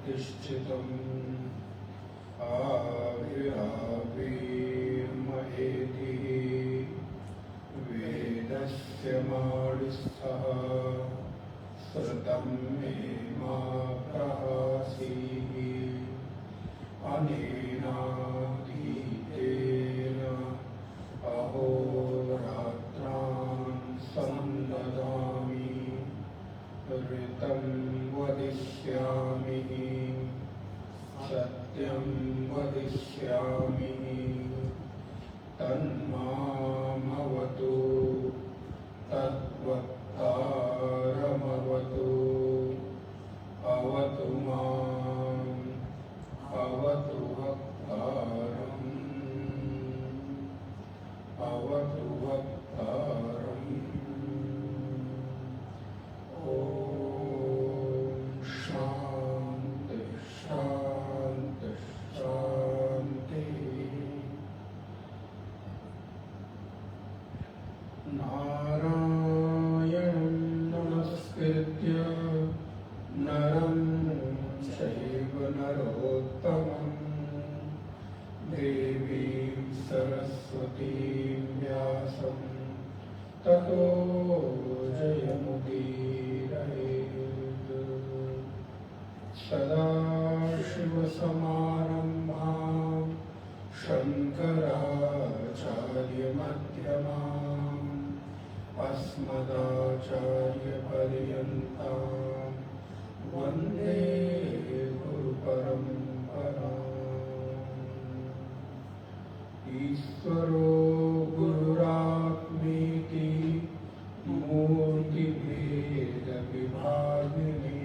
प्रतिष्ठितम् आविराविर्महेति वेदस्य माडिस्थः श्रुतं मे मा प्रहासीः अनेनाधीतेन अहोरात्रान् संददामि ऋतं वदिष्यामि सत्यं वदिष्यामि तन्मामवतु तद्वक्तारमवतु अवतु माम् अवतु वक्तारम् अवतु वक्तारम्। ॐ शान्ति शान्ति शान्तिः। नारायणं नमस्कृत्य नरं चैव नरोत्तमं देवीं सरस्वतीं व्यासं ततो जयमुदीरयेत्। सदाशिवसमारम्भां शङ्कराचार्यमध्यमाम् अस्मदाचार्यपर्यन्तां वन्दे गुरुपरम्पराम्। ईश्वरो गुरुरात्मेति मूर्तिभेदविभागिने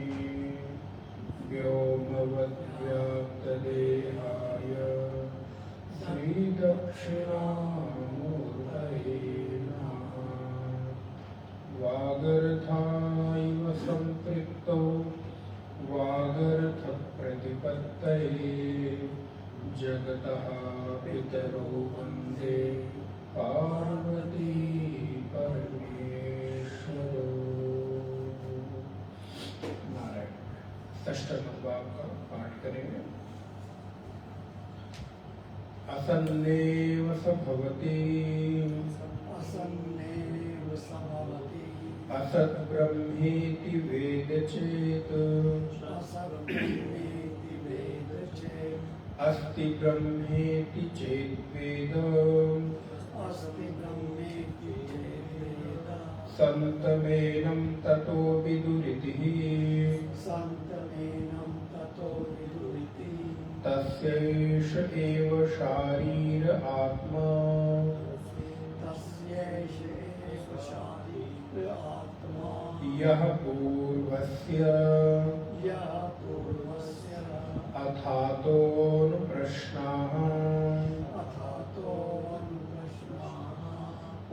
व्योमवद्व्याप्तदेहाय श्रीदक्षिणामूर्तये नमः। वागर्थाइव सम्पृक्तौ वागर्थप्रतिपत्तये जगतः पितरौ वन्दे पार्वती परमेश्वरौ। नारायण। षष्ठमद्भाग का पाठ करेंगे। असन्नेव स भवति असत् ब्रह्मेति वेद चेत् अस्ति ब्रह्मेति चेद्वेद सन्तमेनं ततो विदुरिति तस्यैष एव शारीर आत्मा यः पूर्वस्य अथातोऽनुप्रश्नाः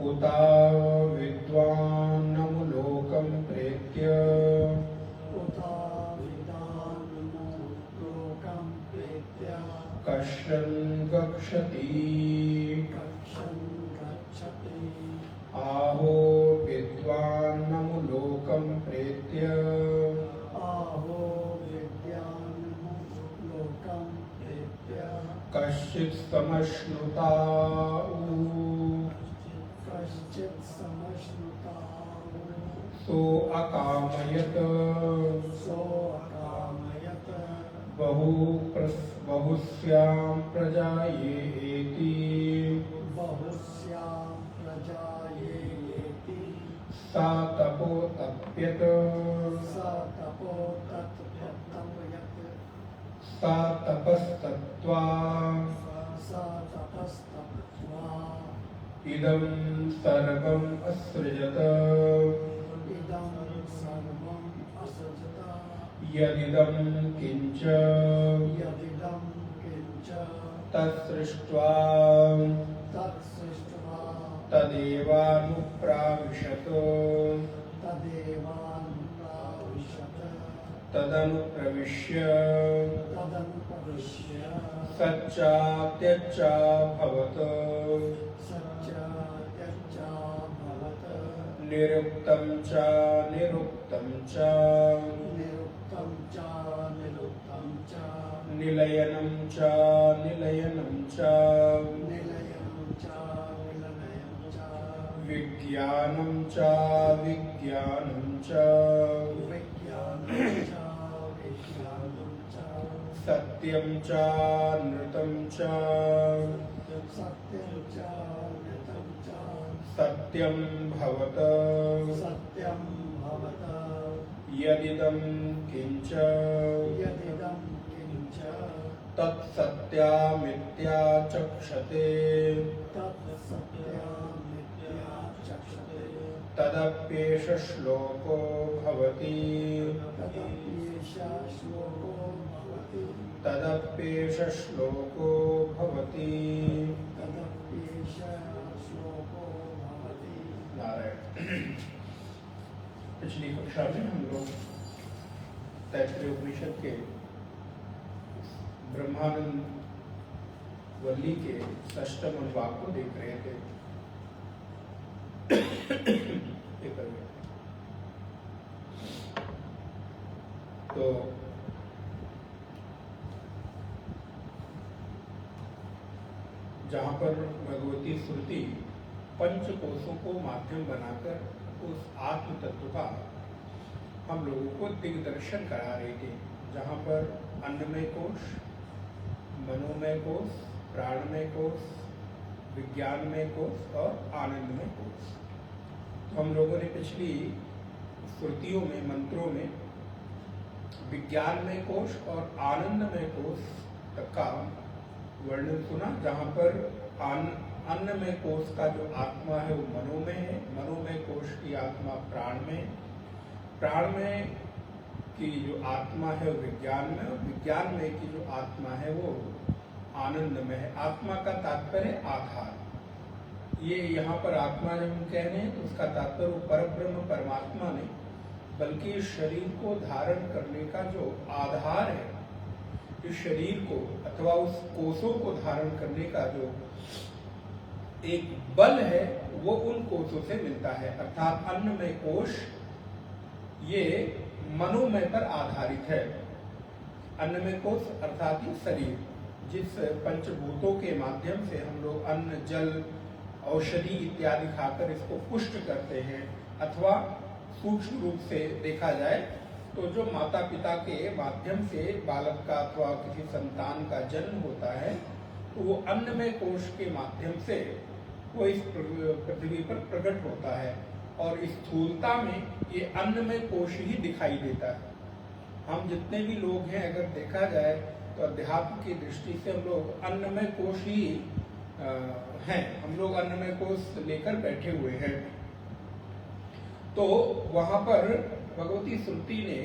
उता विद्वान्नमुलोकं प्रेत्य कश्चन गच्छति आहो विद्वान्नमुलोकं प्रेत्य कश्चित् समश्नुताउ सो अकामयत बहुस्यां प्रजायेति सा तपो तप्यत सा तपस्तत्वा इदं सर्वम् असृजत यदिदं किंच तत्सृष्ट्वा तदेवानुप्राविशत तदनुप्रविश्य सच्चात्यच्चाभवत् निरुक्तं च च निरुक्तं च निलयनं च निलयनं च निलयनं च निलयनं च विज्ञानं च विज्ञानं च विज्ञानं च विज्ञानं च सत्यं च नृतं च सत्यं च नृतं च सत्यं भवत सत्यं भवत यदिदं किंच यदिदं किंच तत्सत्यामित्याचक्षते तत्सत्यमित्या चक्षते तदप्येष श्लोको भवति तदप्येष श्लोको भवति तदप्येष श्लोको भवति तदप्येष श्लोको भवति। नारायण। पिछली कक्षा में हम लोग तैत्तिरीय उपनिषद के ब्रह्मानंद वल्ली के षष्ठम अनुवाद को देख रहे थे। तो जहाँ पर भगवती श्रुति पंच कोशों को माध्यम बनाकर उस आत्म तत्व का हम लोगों को दिग्दर्शन करा रही थी, जहाँ पर अन्नमय कोश, मनोमय कोश, प्राणमय कोश, विज्ञानमय कोश और आनंदमय कोश। तो हम लोगों ने पिछली श्रुतियों में, मंत्रों में विज्ञानमय कोश और आनंदमय कोश तक का वर्णन सुना, जहाँ पर अन्नमय कोश का जो आत्मा है वो मनोमय है, मनोमय कोश की आत्मा प्राणमय, प्राणमय की जो आत्मा है वो विज्ञानमय, और विज्ञानमय की जो आत्मा है वो आनंदमय है। आत्मा का तात्पर्य आधार। ये यहाँ पर आत्मा जब हम कह रहे हैं तो उसका तात्पर्य वो परब्रह्म परमात्मा नहीं, बल्कि शरीर को धारण करने का जो आधार है, इस शरीर को अथवा उस कोशों को धारण करने का जो एक बल है वो उन कोशों से मिलता है। अर्थात अन्नमय कोश ये मनोमय पर आधारित है। अन्नमय कोश अर्थात ये शरीर, जिस पंचभूतों के माध्यम से हम लोग अन्न, जल, औषधि इत्यादि खाकर इसको पुष्ट करते हैं, अथवा सूक्ष्म रूप से देखा जाए तो जो माता पिता के माध्यम से बालक का अथवा किसी संतान का जन्म होता है, तो वो अन्नमय कोश के माध्यम से वो इस पृथ्वी पर प्रकट होता है, और इस स्थूलता में ये अन्नमय कोश ही दिखाई देता है। हम जितने भी लोग हैं, अगर देखा जाए तो अध्यात्म की दृष्टि से हम लोग अन्नमय कोश ही हैं, हम लोग अन्नमय कोश लेकर बैठे हुए हैं। तो वहां पर भगवती श्रुति ने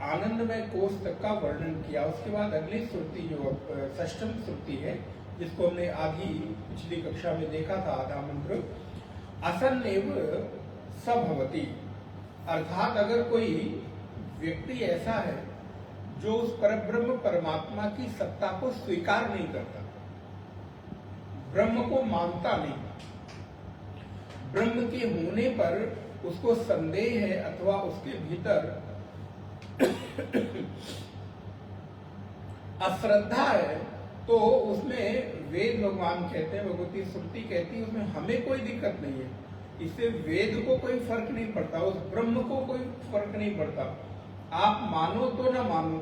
आनंदमय कोश तक का वर्णन किया। उसके बाद अगली श्रुति जो षष्ठम श्रुति है, जिसको हमने आधी पिछली कक्षा में देखा था, आधा मंत्र, असन्नेव सभवति, अर्थात अगर कोई व्यक्ति ऐसा है जो उस परब्रह्म परमात्मा की सत्ता को स्वीकार नहीं करता, ब्रह्म को मानता नहीं, ब्रह्म के होने पर उसको संदेह है, अथवा उसके भीतर अश्रद्धा है, तो उसमें वेद भगवान कहते हैं, भगवती श्रुति कहती है, उसमें हमें कोई दिक्कत नहीं है। इससे वेद को कोई फर्क नहीं पड़ता, उस ब्रह्म को कोई फर्क नहीं पड़ता। आप मानो तो ना मानो,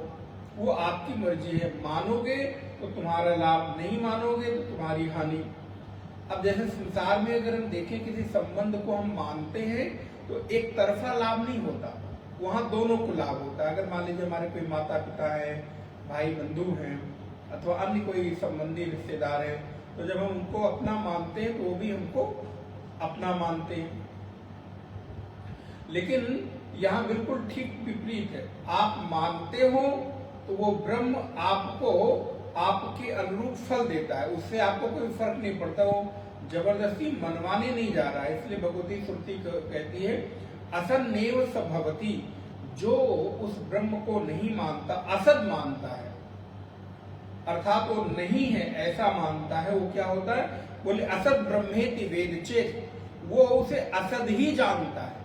वो आपकी मर्जी है। मानोगे तो तुम्हारा लाभ, नहीं मानोगे तो तुम्हारी हानि। अब जैसे संसार में अगर हम देखें, किसी संबंध को हम मानते हैं तो एक तरफा लाभ नहीं होता, वहां दोनों को लाभ होता है। अगर मान लीजिए हमारे कोई माता पिता है, भाई बंधु हैं, अथवा अन्य कोई संबंधी रिश्तेदार है, तो जब हम उनको अपना मानते हैं तो वो भी हमको अपना मानते हैं। लेकिन यहाँ बिल्कुल ठीक विपरीत है। आप मानते हो तो वो ब्रह्म आपको आपके अनुरूप फल देता है, उससे आपको कोई फर्क नहीं पड़ता, वो जबरदस्ती मनवाने नहीं जा रहा है। इसलिए भगवती श्रुति कहती है असन्नेव सभवति, जो उस ब्रह्म को नहीं मानता, असद मानता है, अर्थात वो नहीं है ऐसा मानता है, वो क्या होता है, बोले असद ब्रह्मेति वेद चेत, वो उसे असद ही जानता है।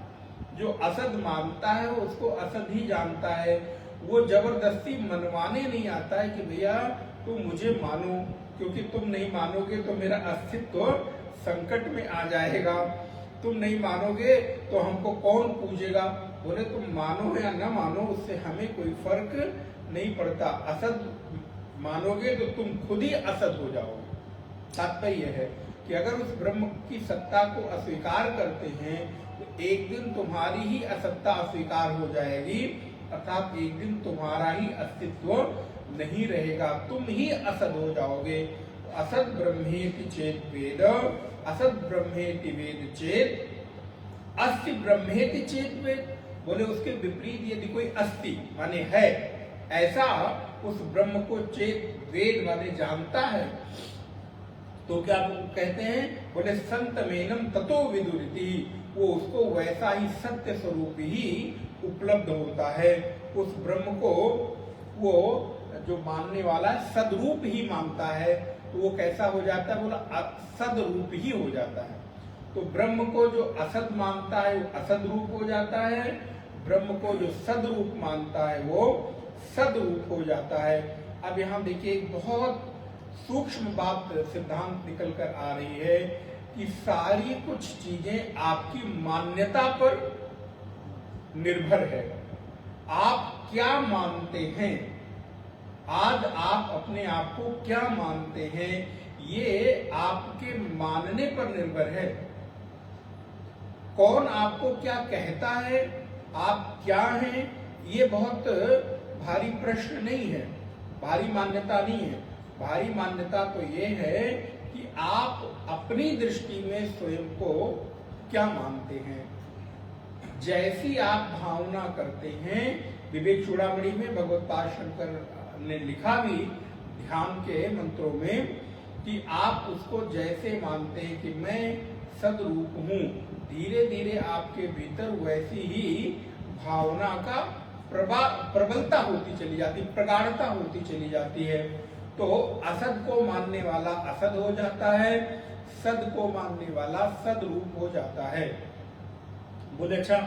जो असद मानता है उसको असद ही जानता है। वो जबरदस्ती मनवाने नहीं आता है कि भैया तुम मुझे मानो, क्योंकि तुम नहीं मानोगे तो मेरा अस्तित्व संकट में आ जाएगा, तुम नहीं मानोगे तो हमको कौन पूजेगा। बोले तुम मानो या न मानो उससे हमें कोई फर्क नहीं पड़ता, असद मानोगे तो तुम खुद ही असद हो जाओगे। तात्पर्य है कि अगर उस ब्रह्म की सत्ता को अस्वीकार करते हैं तो एक दिन तुम्हारी ही असत्ता अस्वीकार हो जाएगी, अर्थात एक दिन तुम्हारा ही अस्तित्व नहीं रहेगा, तुम ही असद हो जाओगे। असद ब्रह्मेति चेत वेद, असद ब्रह्मेति वेद चेत, अस्ति ब्रह्मेति चेत वेद। बोले उसके विपरीत यदि कोई अस्ति माने है ऐसा उस ब्रह्म को चेत वेद माने जानता है तो क्या कहते हैं, बोले संतमेनम ततो विदुरिति, वो उसको वैसा ही सत्य स्वरूप ही उपलब्ध होता है। उस ब्रह्म को वो जो मानने वाला सदरूप ही मानता है तो वो कैसा हो जाता है, बोला सदरूप ही हो जाता है। तो ब्रह्म को जो असद मानता है वो असद रूप हो जाता है, ब्रह्म को जो सदरूप मानता है वो सदरूप हो जाता है। अब यहाँ देखिए एक बहुत सूक्ष्म बात सिद्धांत निकल कर आ रही है कि सारी कुछ चीजें आपकी मान्यता पर निर्भर है। आप क्या मानते हैं, आज आप अपने आप को क्या मानते हैं, ये आपके मानने पर निर्भर है। कौन आपको क्या कहता है, आप क्या हैं, ये बहुत भारी प्रश्न नहीं है, भारी मान्यता नहीं है। भारी मान्यता तो ये है कि आप अपनी दृष्टि में स्वयं को क्या मानते हैं। जैसी आप भावना करते हैं, विवेक चूड़ामणि में भगवत पाद शंकर ने लिखा भी ध्यान के मंत्रों में कि आप उसको जैसे मानते हैं कि मैं सदरूप हूँ, धीरे धीरे आपके भीतर वैसी ही भावना का प्रबलता होती चली जाती, प्रगाढ़ता होती चली जाती है। तो असद को मानने वाला असद हो जाता है, सद को मानने वाला सद रूप हो जाता है। बोले अच्छा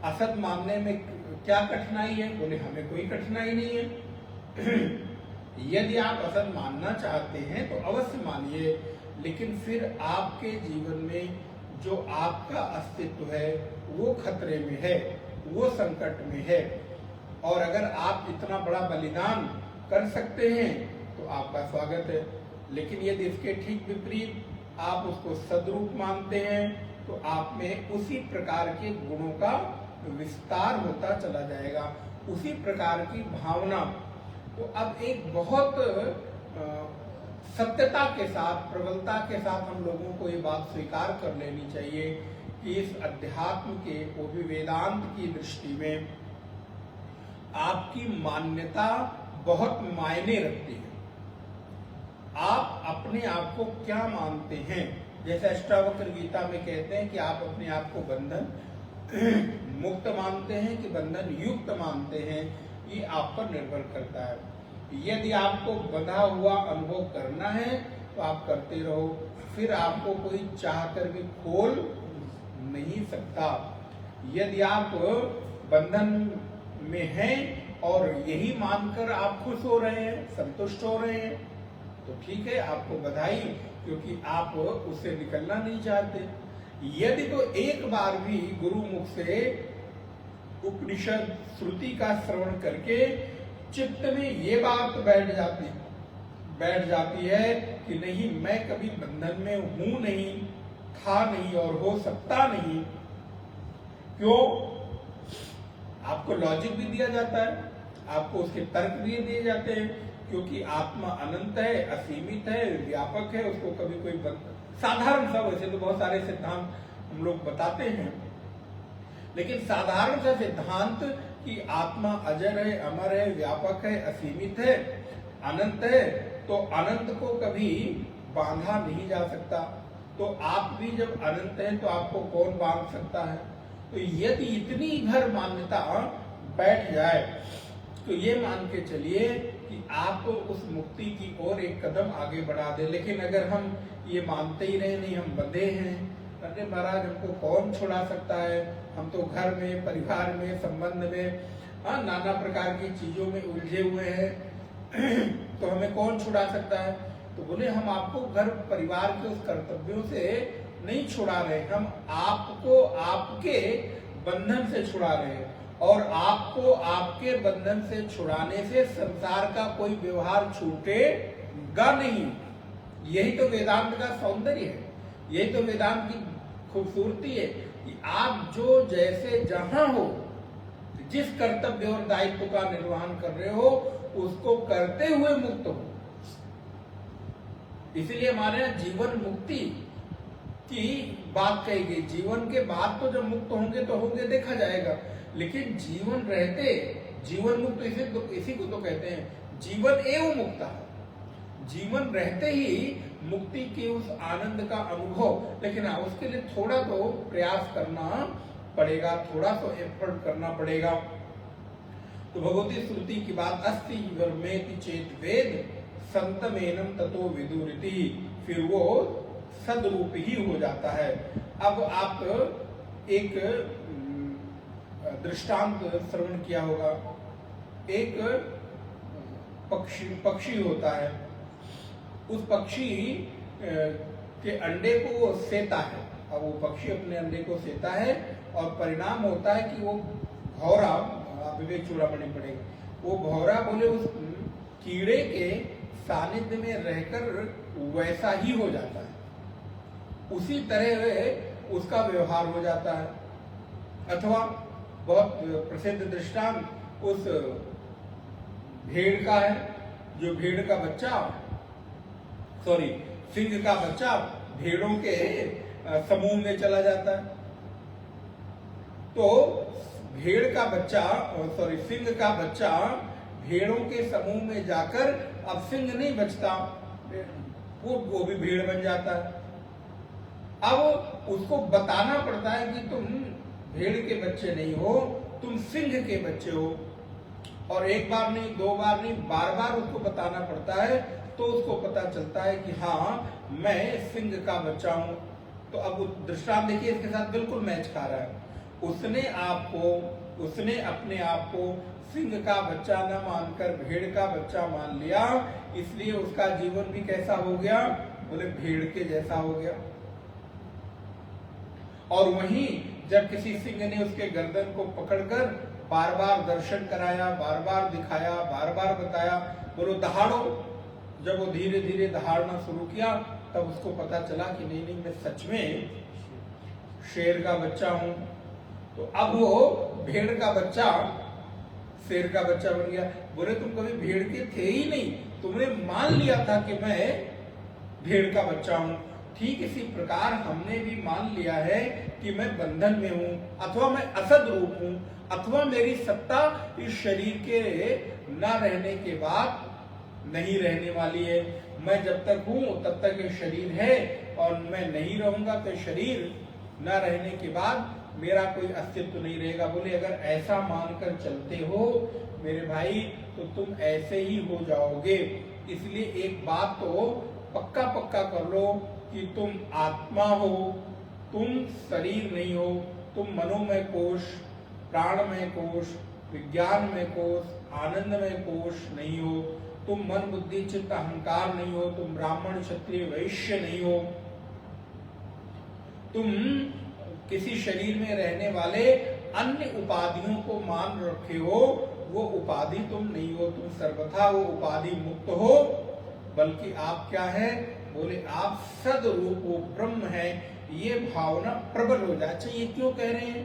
असद मानने में क्या कठिनाई है, बोले हमें कोई कठिनाई नहीं है। यदि आप असद मानना चाहते हैं तो अवश्य मानिए, लेकिन फिर आपके जीवन में जो आपका अस्तित्व है वो खतरे में है, वो संकट में है। और अगर आप इतना बड़ा बलिदान कर सकते हैं तो आपका स्वागत है, लेकिन यदि इसके ठीक विपरीत आप उसको सदरूप मानते हैं तो आप में उसी प्रकार के गुणों का विस्तार होता चला जाएगा, उसी प्रकार की भावना। तो अब एक बहुत सत्यता के साथ, प्रबलता के साथ हम लोगों को ये बात स्वीकार कर लेनी चाहिए कि इस अध्यात्म के, वो भी वेदांत की दृष्टि में आपकी मान्यता बहुत मायने रखती है। आप अपने आप को क्या मानते हैं, जैसे अष्टावक्र गीता में कहते हैं कि आप अपने आप को बंधन मुक्त मानते हैं कि बंधन युक्त मानते हैं, ये आप पर निर्भर करता है। यदि आपको बंधा हुआ अनुभव करना है तो आप करते रहो, फिर आपको कोई चाहकर भी खोल नहीं सकता। यदि आप बंधन में हैं और यही मानकर आप खुश हो रहे हैं, संतुष्ट हो रहे हैं, तो ठीक है, आपको बधाई, क्योंकि आप उससे निकलना नहीं चाहते। यदि तो एक बार भी गुरु मुख से उपनिषद श्रुति का श्रवण करके चित्त में ये बात बैठ जाती है कि नहीं, मैं कभी बंधन में हूं नहीं, था नहीं और हो सकता नहीं। क्यों? आपको लॉजिक भी दिया जाता है, आपको उसके तर्क भी दिए जाते हैं, क्योंकि आत्मा अनंत है, असीमित है, व्यापक है, उसको कभी कोई साधारण सा, वैसे तो बहुत सारे सिद्धांत हम लोग बताते हैं, लेकिन साधारण सा सिद्धांत कि आत्मा अजर है, अमर है, व्यापक है, असीमित है, अनंत है, तो अनंत को कभी बांधा नहीं जा सकता। तो आप भी जब अनंत हैं तो आपको कौन बांध सकता है? तो यदि इतनी भर मान्यता बैठ जाए तो ये मान के चलिए कि आप उस मुक्ति की ओर एक कदम आगे बढ़ा दे। लेकिन अगर हम ये मानते ही रहे नहीं, हम बंधे हैं, अरे महाराज हमको कौन छुड़ा सकता है, हम तो घर में, परिवार में, संबंध में हाँ, नाना प्रकार की चीजों में उलझे हुए हैं तो हमें कौन छुड़ा सकता है? तो बोले हम आपको घर परिवार के उस कर्तव्यों से नहीं छुड़ा रहे, हम आपको आपके बंधन से छुड़ा रहे हैं। और आपको आपके बंधन से छुड़ाने से संसार का कोई व्यवहार छूटेगा नहीं। यही तो वेदांत का सौंदर्य है, यही तो वेदांत की खूबसूरती है कि आप जो जैसे जहां हो, जिस कर्तव्य और दायित्व का निर्वहन कर रहे हो उसको करते हुए मुक्त हो। इसलिए हमारे यहाँ जीवन मुक्ति की बात कही गई। जीवन के बाद तो जब मुक्त होंगे तो होंगे, देखा जाएगा, लेकिन जीवन रहते जीवन मुक्त इसी को तो कहते हैं जीवन एवं मुक्ता। जीवन रहते ही मुक्ति के उस आनंद का अनुभव, लेकिन उसके लिए थोड़ा तो प्रयास करना पड़ेगा, थोड़ा तो एफर्ट करना पड़ेगा। तो भगवती श्रुति की बात, अस्ति वर्मेति चेत वेद संतमेनम ततो विदुरिति, फिर वो सदरूप ही हो जाता है। अब आप एक दृष्टांत श्रवण किया होगा। एक पक्षी होता है, उस पक्षी के अंडे को वो सेता है। अब वो पक्षी अपने अंडे को सेता है और परिणाम होता है कि वो भौरा, आप विवेक चूड़ामणि पड़ेगा, वो भौरा बोले उस कीड़े के सानिध्य में रहकर वैसा ही हो जाता है, उसी तरह उसका व्यवहार हो जाता है। अथवा बहुत प्रसिद्ध दृष्टांत उस भेड़ का है, जो भेड़ का बच्चा सिंह का बच्चा भेड़ों के समूह में चला जाता है। तो भेड़ का बच्चा सिंह का बच्चा भेड़ों के समूह में जाकर अब सिंह नहीं बचता, वो भी भेड़ बन जाता है। अब उसको बताना पड़ता है कि तुम भेड़ के बच्चे नहीं हो, तुम सिंह के बच्चे हो। और एक बार नहीं, दो बार नहीं, बार बार उसको बताना पड़ता है, तो उसको पता चलता है कि हाँ मैं सिंह का बच्चा हूं। तो अब दृष्टांत देखिए, इसके साथ बिल्कुल मैच खा रहा है। उसने अपने आप को सिंह का बच्चा न मानकर भेड़ का बच्चा मान लिया, इसलिए उसका जीवन भी कैसा हो गया? बोले भेड़ के जैसा हो गया। और वहीं जब किसी सिंह ने उसके गर्दन को पकड़कर बार बार दर्शन कराया, बार बार दिखाया, बार बार बताया, बोलो दहाड़ो, जब वो धीरे धीरे दहाड़ना शुरू किया तब उसको पता चला कि नहीं नहीं, मैं सच में शेर का बच्चा हूं। तो अब वो भेड़ का बच्चा शेर का बच्चा बन गया। बोले तुम कभी भेड़ के थे ही नहीं, तुमने मान लिया था कि मैं भेड़ का बच्चा हूं। ठीक इसी प्रकार हमने भी मान लिया है कि मैं बंधन में हूं, अथवा मैं असद रूप हूं, अथवा मेरी सत्ता इस शरीर के न रहने के बाद नहीं रहने वाली है। मैं जब तक हूं तब तक ये शरीर है, और मैं नहीं रहूंगा तो शरीर न रहने के बाद मेरा कोई अस्तित्व नहीं रहेगा। बोले अगर ऐसा मानकर चलते हो मेरे भाई तो तुम ऐसे ही हो जाओगे। इसलिए एक बात तो पक्का पक्का कर लो कि तुम आत्मा हो, तुम शरीर नहीं हो, तुम मनोमय कोश, प्राणमय कोश, विज्ञानमय कोश, आनंदमय कोश नहीं हो, तुम मन बुद्धि चित्त अहंकार नहीं हो, तुम ब्राह्मण क्षत्रिय वैश्य नहीं हो, तुम किसी शरीर में रहने वाले अन्य उपाधियों को मान रखे हो, वो उपाधि तुम नहीं हो, तुम सर्वथा वो उपाधि मुक्त हो। बल्कि आप क्या है? बोले आप सदरूप वो ब्रह्म है। ये भावना प्रबल हो जाए। अच्छा, ये क्यों कह रहे हैं?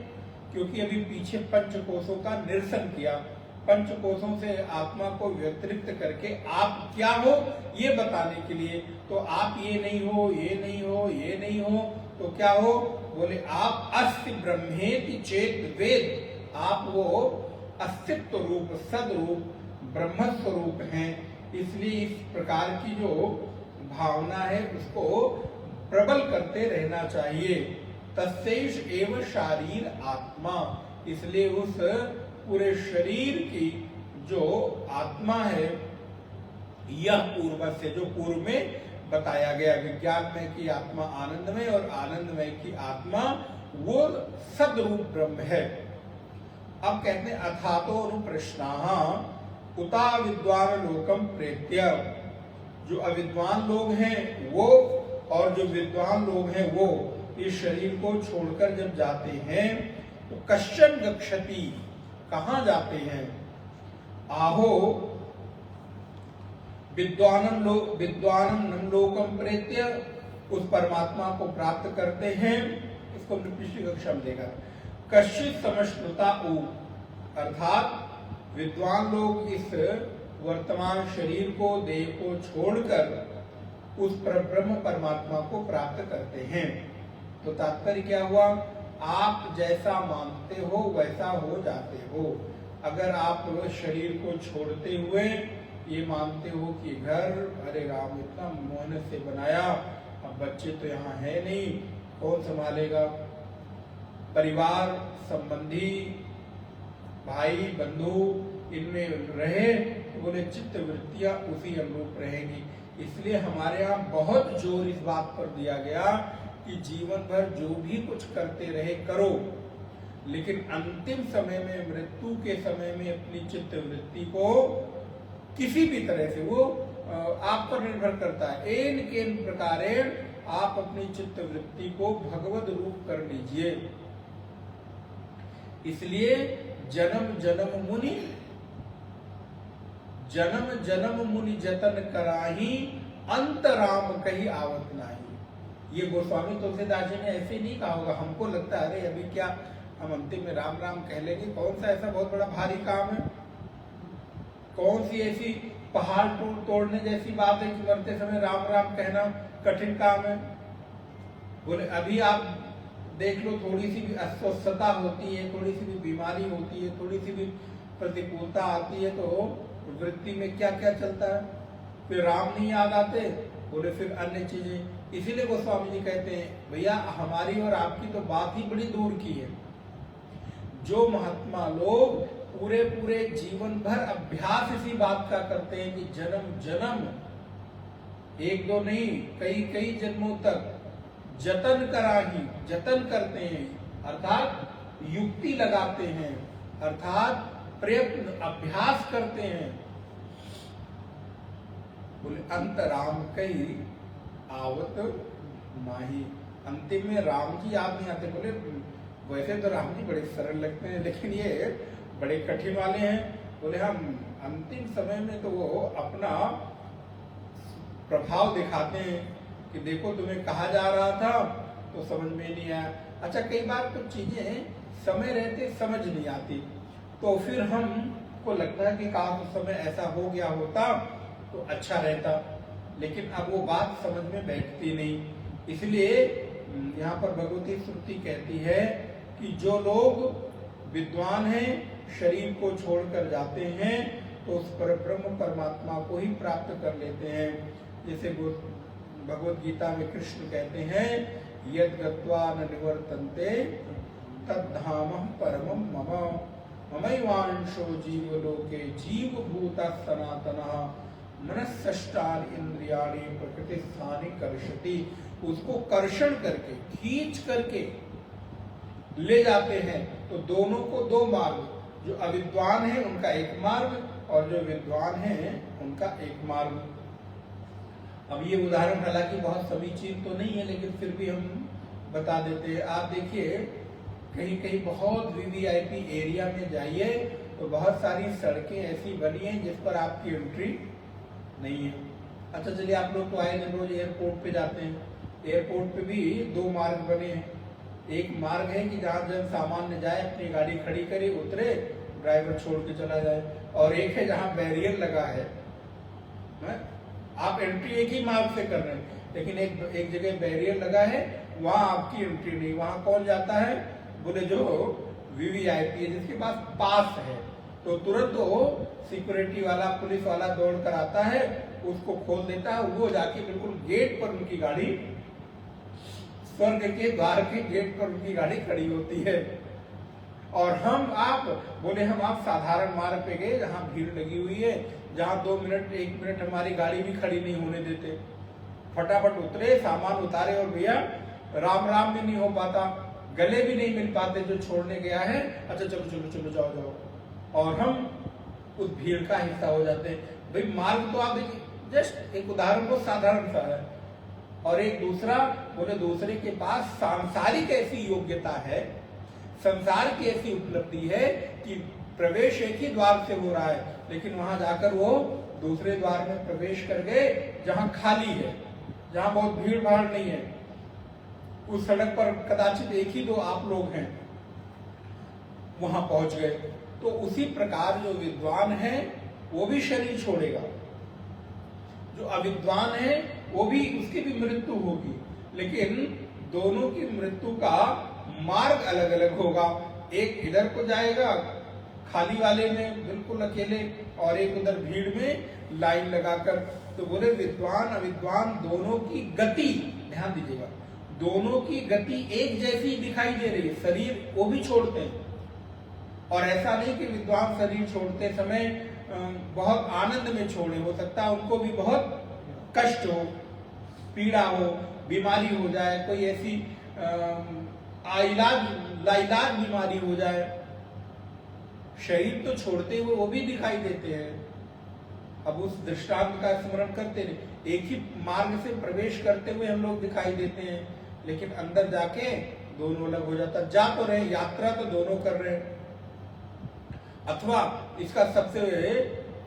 क्योंकि अभी पीछे पंचकोशों का निरसन किया, पंचकोशों से आत्मा को व्यतिरिक्त करके आप क्या हो ये बताने के लिए। तो आप ये नहीं हो, ये नहीं हो, ये नहीं हो, तो क्या हो? बोले आप अस्ति ब्रह्मेति चेत वेद, आप वो अस्तित्व रूप सदरूप ब्रह्म स्वरूप हैं। इसलिए इस प्रकार की जो भावना है उसको प्रबल करते रहना चाहिए। तस्सैष एव शारीर आत्मा, इसलिए उस पूरे शरीर की जो आत्मा है, यह पूर्व से जो पूर्व में बताया गया, विज्ञानमय की आत्मा आनंदमय और आनंदमय की आत्मा वो सदरूप ब्रह्म है। अब कहते हैं अथातो अनुप्रश्नाः उता विद्वान लोकम प्रेत्य, जो अविद्वान लोग हैं वो और जो विद्वान लोग हैं वो इस शरीर को छोड़कर जब जाते हैं तो कश्चन गच्छति, कहां जाते हैं? आहो विद्वानम लोकम प्रेत्य, उस परमात्मा को प्राप्त करते हैं। इसको हमने पिछली कक्षा में देखा। कश्चित समश्नुता उ, अर्थात विद्वान लोग इस वर्तमान शरीर को, देह को छोड़कर उस परब्रह्म परमात्मा को प्राप्त करते हैं। तो तात्पर्य क्या हुआ? आप जैसा मानते हो वैसा हो जाते हो। अगर आप शरीर को छोड़ते हुए ये मानते हो कि घर, अरे राम इतना मेहनत से बनाया, अब बच्चे तो यहाँ है नहीं, कौन संभालेगा? परिवार, संबंधी, भाई, बंधु इनमें रहे तो बोले चित्त वृत्तियां उसी अनुरूप रहेंगी। इसलिए हमारे यहाँ बहुत जोर इस बात पर दिया गया कि जीवन भर जो भी कुछ करते रहे करो, लेकिन अंतिम समय में, मृत्यु के समय में अपनी चित्त वृत्ति को किसी भी तरह से, वो आप पर निर्भर करता है, एन केन प्रकारे आप अपनी चित्त वृत्ति को भगवद रूप कर लीजिए। इसलिए जन्म जन्म मुनि जतन कराही, अंतराम कही आवत नाही। ये गोस्वामी तुलसीदास जी ने ऐसे नहीं कहा होगा। हमको लगता है अरे अभी क्या हम अंतिम में राम राम कह लेंगे, कौन सा ऐसा बहुत बड़ा भारी काम है, कौन सी ऐसी पहाड़ तोड़ने जैसी बात है कि मरते समय राम राम कहना कठिन काम है। बोले अभी आप देख लो, थोड़ी सी भी अस्वस्थता होती है, थोड़ी सी भी बीमारी होती है, थोड़ी सी भी प्रतिकूलता आती है तो वृत्ति में क्या क्या चलता है, फिर राम नहीं याद आते, बोले फिर अन्य चीजें। इसीलिए गोस्वामी जी कहते हैं भैया हमारी और आपकी तो बात ही बड़ी दूर की है। जो महात्मा लोग पूरे पूरे जीवन भर अभ्यास इसी बात का करते हैं कि जन्म जन्म, एक दो नहीं कई कई जन्मों तक जतन कराही, जतन करते हैं, अर्थात युक्ति लगाते हैं, अर्थात प्रयत्न अभ्यास करते हैं। बोले अंतराम कई आवत नाही, अंतिम में राम की याद नहीं आते। बोले वैसे तो राम जी बड़े सरल लगते हैं, लेकिन ये बड़े कठिन वाले हैं। बोले हम अंतिम समय में तो वो अपना प्रभाव दिखाते हैं कि देखो तुम्हें कहा जा रहा था तो समझ में नहीं आया। अच्छा, कई बार कुछ चीजें समय रहते समझ नहीं आती, तो फिर हमको लगता है कि काश उस समय ऐसा हो गया होता तो अच्छा रहता, लेकिन अब वो बात समझ में बैठती नहीं। इसलिए यहाँ पर भगवती श्रुति कहती है कि जो लोग विद्वान हैं, शरीर को छोड़कर जाते हैं तो उस पर ब्रह्म परमात्मा को ही प्राप्त कर लेते हैं। जैसे भगवत गीता में कृष्ण कहते हैं यद गत्वा न निवर्तन्ते तद्धाम परमं मम ममैवांशो जीवलोके जीवभूता सनातनः मनस्सष्टानि इंद्रियाणि प्रकृति स्थानि कर्षति। उसको कर्षण करके, खींच करके ले जाते हैं। तो दोनों को दो मार्ग, जो अविद्वान है उनका एक मार्ग और जो विद्वान है उनका एक मार्ग। अब ये उदाहरण हालांकि बहुत समीचीन तो नहीं है, लेकिन फिर भी हम बता देते हैं। आप देखिए कहीं कहीं बहुत वीवीआईपी एरिया में जाइए तो बहुत सारी सड़कें ऐसी बनी हैं जिस पर आपकी एंट्री नहीं है। अच्छा चलिए, आप लोग तो आए दिन रोज एयरपोर्ट पे जाते हैं, एयरपोर्ट पे भी दो मार्ग बने हैं। एक मार्ग है कि जहाँ जन सामान्य जाए, अपनी गाड़ी खड़ी करे, उतरे, ड्राइवर छोड़ के चला जाए, और एक है जहाँ बैरियर लगा है, आप एंट्री एक ही मार्ग से कर रहे हैं, लेकिन एक जगह बैरियर लगा है, वहां आपकी एंट्री नहीं। वहां कौन जाता है? बोले जो वीवीआईपी है, जिसके पास पास है, तो तुरंत वो सिक्योरिटी वाला, पुलिस वाला दौड़ कर आता है, उसको खोल देता है, वो जाके बिल्कुल गेट पर उनकी गाड़ी, स्वर्ग के द्वार के गेट पर उनकी गाड़ी खड़ी होती है। और हम आप बोले हम आप साधारण मार्ग पे गए जहाँ भीड़ लगी हुई है, जहाँ 2 मिनट 1 मिनट हमारी गाड़ी भी खड़ी नहीं होने देते, फटाफट उतरे, सामान उतारे, और भैया राम राम भी नहीं हो पाता, गले भी नहीं मिल पाते जो छोड़ने गया है, अच्छा चलो चलो चलो जाओ जाओ, और हम उस भीड़ का हिस्सा हो जाते हैं। भाई मार्ग तो आप देखिए, जस्ट एक उदाहरण को साधारण सा है, और एक दूसरा बोले दूसरे के पास सांसारिक ऐसी योग्यता है, संसार की ऐसी उपलब्धि है कि प्रवेश एक ही द्वार से हो रहा है, लेकिन वहां जाकर वो दूसरे द्वार में प्रवेश कर गए जहां खाली है, जहां बहुत भीड़ भाड़ नहीं है, उस सड़क पर कदाचित एक ही दो आप लोग हैं, वहां पहुंच गए। तो उसी प्रकार जो विद्वान है वो भी शरीर छोड़ेगा, जो अविद्वान है वो भी, उसकी भी मृत्यु होगी, लेकिन दोनों की मृत्यु का मार्ग अलग अलग होगा। एक इधर को जाएगा खाली वाले में बिल्कुल अकेले, और एक उधर भीड़ में लाइन लगाकर। तो बोले विद्वान अविद्वान दोनों की गति, ध्यान दीजिएगा, दोनों की गति एक जैसी दिखाई दे रही है, शरीर वो भी छोड़ते हैं। और ऐसा नहीं कि विद्वान शरीर छोड़ते समय बहुत आनंद में छोड़े, हो सकता है उनको भी बहुत कष्ट हो, पीड़ा हो, बीमारी हो जाए, कोई ऐसी लाइलाज बीमारी हो जाए, शरीर तो छोड़ते हुए वो भी दिखाई देते हैं। अब उस दृष्टांत का स्मरण करते रहे, एक ही मार्ग से प्रवेश करते हुए हम लोग दिखाई देते हैं, लेकिन अंदर जाके दोनों अलग हो जाता। जा तो रहे, यात्रा तो दोनों कर रहे हैं। अथवा इसका सबसे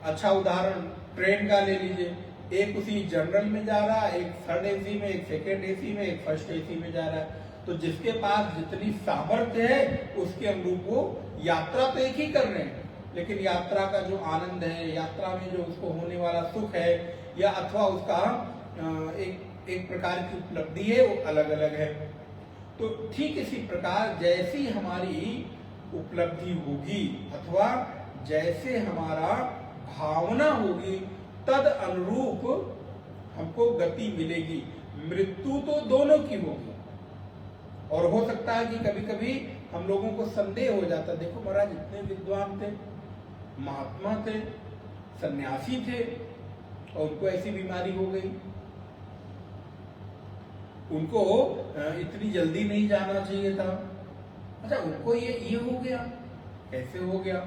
अच्छा उदाहरण ट्रेन का ले लीजिए, एक उसी जनरल में जा रहा है, एक थर्ड एसी में, एक सेकेंड एसी में, एक फर्स्ट एसी में जा रहा है। तो जिसके पास जितनी सामर्थ्य है उसके अनुरूप वो यात्रा तो एक ही कर रहे हैं, लेकिन यात्रा का जो आनंद है, यात्रा में जो उसको होने वाला सुख है, या अथवा उसका एक प्रकार की उपलब्धि है, वो अलग अलग है। तो ठीक इसी प्रकार जैसी हमारी उपलब्धि होगी अथवा जैसे हमारा भावना होगी, तद अनुरूप हमको गति मिलेगी। मृत्यु तो दोनों की होगी, और हो सकता है कि कभी कभी हम लोगों को संदेह हो जाता, देखो महाराज इतने विद्वान थे, महात्मा थे, सन्यासी थे, और उनको ऐसी बीमारी हो गई, उनको इतनी जल्दी नहीं जाना चाहिए था, अच्छा उनको ये हो गया, कैसे हो गया?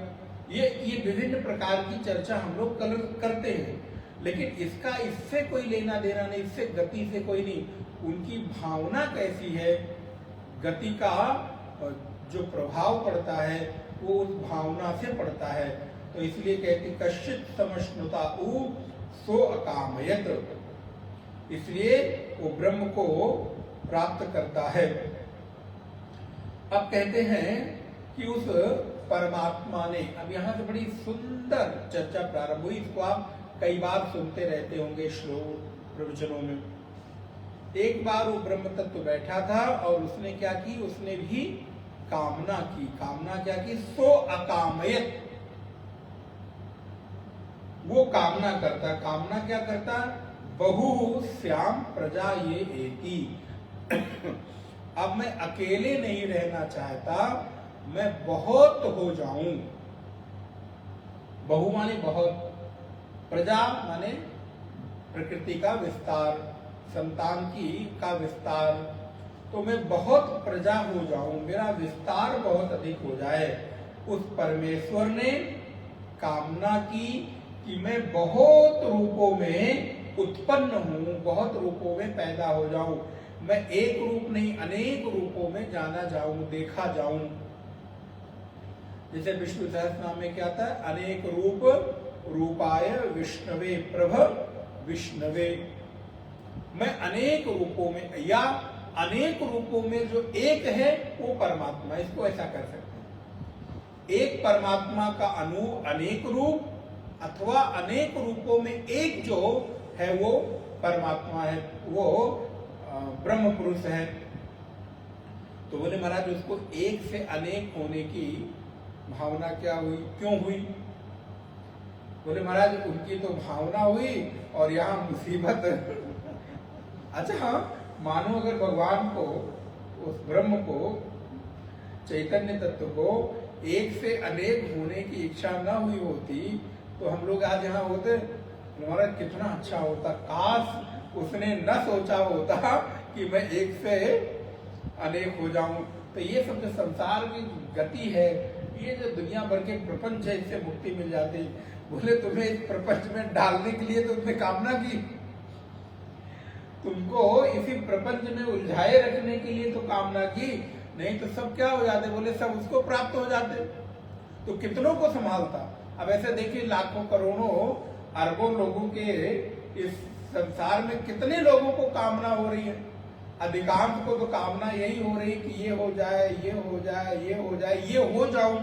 ये विभिन्न प्रकार की चर्चा हम लोग करते हैं, लेकिन इसका इससे कोई लेना देना नहीं, इससे गति से कोई नहीं। उनकी भावना कैसी है, गति का जो प्रभाव पड़ता है वो उस भावना से पड़ता है। तो इसलिए कहते कश्चित समश्नुता सो अकामयत, इसलिए वो ब्रह्म को प्राप्त करता है। अब कहते हैं कि उस परमात्मा ने, अब यहाँ से बड़ी सुंदर चर्चा प्रारंभ हुई, इसको आप कई बार सुनते रहते होंगे श्लोक प्रवचनों में। एक बार वो ब्रह्म तत्व बैठा था और उसने क्या की, उसने भी कामना की। कामना क्या की? सो अकामयत, वो कामना करता। कामना क्या करता? बहु श्याम प्रजा ये एति। अब मैं अकेले नहीं रहना चाहता, मैं बहुत हो जाऊं। बहु माने बहुत, प्रजा माने प्रकृति का विस्तार, संतान का विस्तार। तो मैं बहुत प्रजा हो जाऊं, मेरा विस्तार बहुत अधिक हो जाए। उस परमेश्वर ने कामना की कि मैं बहुत रूपों में उत्पन्न हूं, बहुत रूपों में पैदा हो जाऊं, मैं एक रूप नहीं अनेक रूपों में जाना जाऊं, देखा जाऊं। जैसे विष्णु सहस्रनाम में क्या था, अनेक रूप रूपाय विष्णवे प्रभ विष्णवे। मैं अनेक रूपों में, या अनेक रूपों में जो एक है वो परमात्मा, इसको ऐसा कर सकते हैं। एक परमात्मा का अनेक रूप, अथवा अनेक रूपों में एक जो है वो परमात्मा है, वो ब्रह्म पुरुष है। तो बोले महाराज उसको एक से अनेक होने की भावना क्या हुई, क्यों हुई? बोले महाराज उनकी तो भावना हुई और यहाँ मुसीबत। अच्छा हाँ, मानो अगर भगवान को, उस ब्रह्म को, चैतन्य तत्व को एक से अनेक होने की इच्छा न हुई होती तो हम लोग आज यहाँ होते, महाराज कितना अच्छा होता। काश उसने न सोचा होता कि मैं एक से अनेक हो जाऊं। तो ये सब जो संसार की गति है, ये जो दुनिया भर के प्रपंच है, इससे मुक्ति मिल जाती। बोले तुम्हें इस प्रपंच में डालने के लिए तुमने कामना की, तुमको इसी प्रपंच में उलझाए रखने के लिए तो कामना की, नहीं तो सब क्या हो जाते? बोले सब उसको प्राप्त हो जाते। तो कितनों को संभालता। अब ऐसे देखिए लाखों करोड़ों अरबों लोगों के इस संसार में कितने लोगों को कामना हो रही है। अधिकांश को तो कामना यही हो रही कि ये हो जाए, ये हो जाए, ये हो जाए, ये हो जाऊं।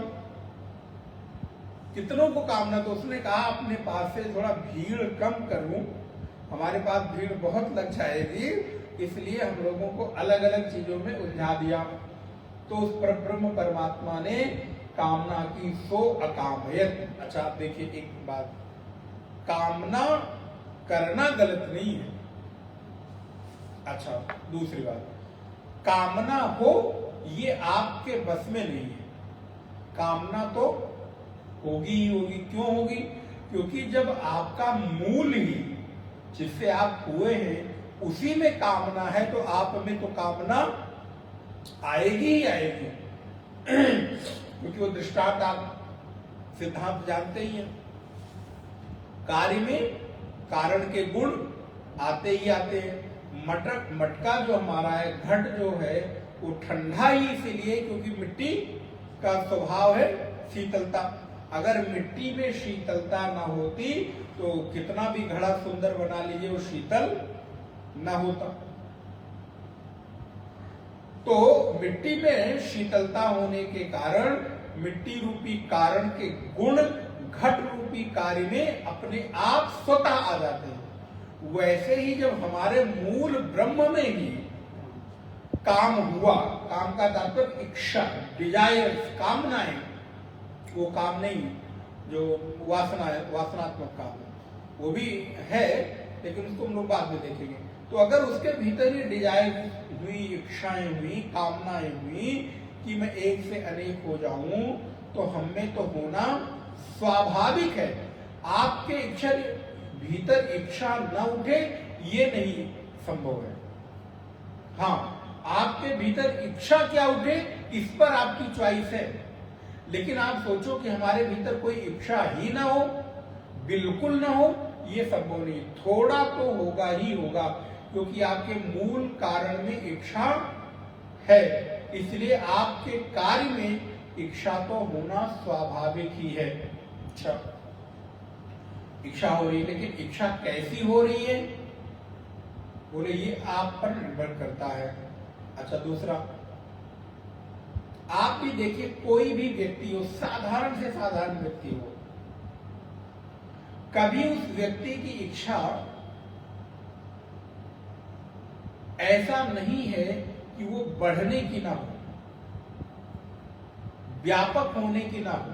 कितनों को कामना। तो उसने कहा अपने पास से थोड़ा भीड़ कम करूं, हमारे पास भीड़ बहुत लग जाएगी, इसलिए हम लोगों को अलग अलग चीजों में उलझा दिया। तो उस परब्रह्म परमात्मा ने कामना की, सो अकामयत। अच्छा आप देखिए एक बात, कामना करना गलत नहीं है। अच्छा दूसरी बात, कामना हो ये आपके बस में नहीं है। कामना तो होगी ही होगी। क्यों होगी? क्योंकि जब आपका मूल ही जिससे आप हुए हैं उसी में कामना है, तो आप में तो कामना आएगी ही आएगी। क्योंकि वो दृष्टांत आप सिद्धांत जानते ही हैं, कार्य में कारण के गुण आते ही आते हैं। मटका जो हमारा है, घट जो है, वो ठंडा ही इसीलिए क्योंकि मिट्टी का स्वभाव है शीतलता। अगर मिट्टी में शीतलता ना होती तो कितना भी घड़ा सुंदर बना लीजिए वो शीतल ना होता। तो मिट्टी में शीतलता होने के कारण मिट्टी रूपी कारण के गुण घट रूपी कार्य में अपने आप स्वतः आ जाते हैं। वैसे ही जब हमारे मूल ब्रह्म में ही काम हुआ, काम का तात्पर्य इच्छा, डिजायर, कामनाएं, वो काम नहीं जो वासना है, वासनात्मक काम है, वो भी है लेकिन उसको हम लोग बाद में देखेंगे। तो अगर उसके भीतर ही डिजायर हुई, इच्छाएं हुई, कामनाएं हुई कि मैं एक से अनेक हो जाऊं, तो हम में तो होना स्वाभाविक है। आपके इच्छा भीतर इच्छा न उठे ये नहीं संभव है। हाँ, आपके भीतर इच्छा क्या उठे इस पर आपकी चॉइस है। लेकिन आप सोचो कि हमारे भीतर कोई इच्छा ही ना हो, बिल्कुल ना हो, ये संभव नहीं। थोड़ा तो होगा ही होगा, क्योंकि आपके मूल कारण में इच्छा है, इसलिए आपके कार्य में इच्छा तो होना स्वाभाविक ही है। अच्छा, इच्छा हो रही है, लेकिन इच्छा कैसी हो रही है? बोले ये आप पर निर्भर करता है। अच्छा दूसरा, आप भी देखिए कोई भी व्यक्ति हो, साधारण से साधारण व्यक्ति हो, कभी उस व्यक्ति की इच्छा ऐसा नहीं है कि वो बढ़ने की ना हो, व्यापक होने की ना हो।